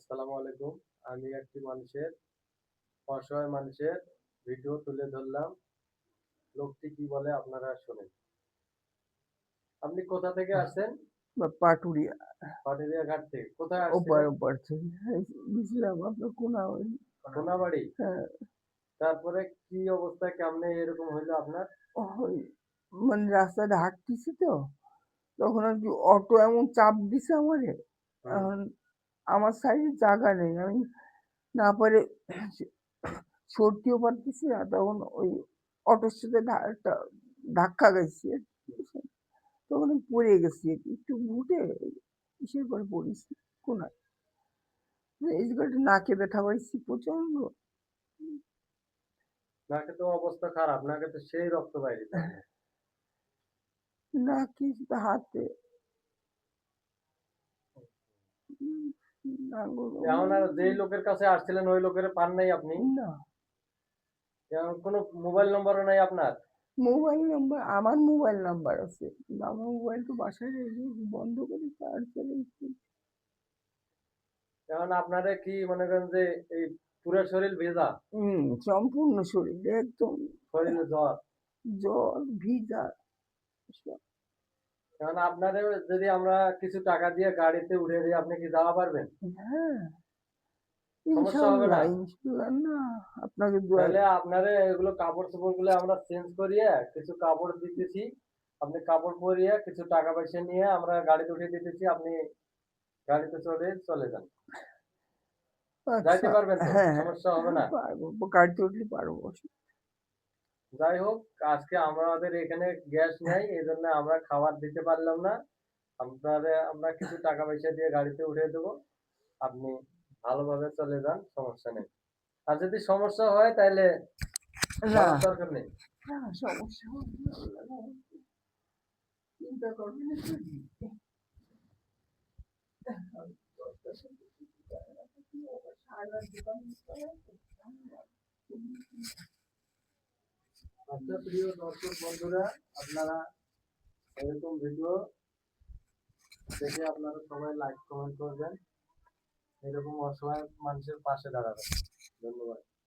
আসসালামু আলাইকুম। আমি একটি অসহায় মানুষের ভিডিও তুলে ধরলাম। লোকটি কি বলে আপনারা শোনেন। আপনি কোথা থেকে আসছেন? পাটুরিয়া পাটুরিয়া ঘাট থেকে। কোথায় ওপার আসছিলেন? ওপার থেকে গেছিলাম আপনার কোনাবাড়ি। কোনাবাড়ি। হ্যাঁ, তারপরে কি অবস্থা কেমনে এরকম হইলো আপনার? ওই মানে রাস্তাতে হাঁটতেছি তো, তখন আর কি অটো এমন চাপ দিছে আমারে। হুম। এখন আমার সাইডে জায়গা নেই, আমি না পারে সরতেও পারতেছি না, তখন ওই অটোর সাথে একটা ধাক্কা খাইছি আর কি। তখন আমি পড়ে গেছি, একটু ঘুটে কিসের পরে পড়েছি কোনায়। এই জায়গাটা নাকে ব্যথা পাইছি প্রচন্ড। নাকে তো অবস্থা খারাপ। নাকে তো সেই রক্ত বাইরেছে আপনার। নাকি হাতে আঙুল এখন আর যেই লোকের কাছে আসছিলেন ওই লোকের পান নাই আপনি? না। এখন কোনো মোবাইল নম্বরও নাই আপনার? মোবাইল নাম্বার, আমার মোবাইল নাম্বার আছে, কিন্তু আমার মোবাইল তো বাসায় রেখে বন্ধ করে চার্জ চালিয়েছি। এখন আপনারে কি মনে করেন যে এই পুরো শরীর ভেজা? সম্পূর্ণ শরীরে একদম শরীরে জ্বর? জ্বর ভিজা সব। কারণ আপনারে যদি আমরা কিছু টাকা দিয়ে গাড়িতে উঠিয়ে দিই আপনি কি যাওয়া পারবেন? হ্যাঁ, সমস্যা হবে ইনশাল্লাহ না? ইনশাল্লাহ। না, আপনাকে দোয়াই। তাহলে আপনারে এগুলো কাপড় চোপড় গুলো আমরা চেঞ্জ করিয়ে কিছু কাপড় দিতেছি, আপনি কাপড় পরিয়ে কিছু টাকা পয়সা নিয়ে আমরা গাড়িতে উঠিয়ে দিতেছি, আপনি গাড়িতে চলে যান। যাইতে আচ্ছা। পারবেন তো? হ্যাঁ হ্যাঁ সমস্যা হবে হ্যাঁ, না? পারবো, গাড়িতে উঠলে পারবো। যাই হোক, আজকে আমাদের এখানে গ্যাস নেই, এই জন্য আমরা খাবার দিতে পারলাম না। আমরা কিছু টাকা পয়সা দিয়ে গাড়িতে উঠিয়ে দেবো, আপনি ভালোভাবে চলে যান, সমস্যা নেই। আর যদি সমস্যা হয় তাহলে না বলার দরকার নেই। না, সমস্যা হবে না, চিন্তা করবেন না। আচ্ছা প্রিয় দর্শক বন্ধুরা, আপনারা এরকম ভিডিও দেখে আপনারা সবাই লাইক কমেন্ট করবেন, এরকম অসহায় মানুষের পাশে দাঁড়াবেন। ধন্যবাদ।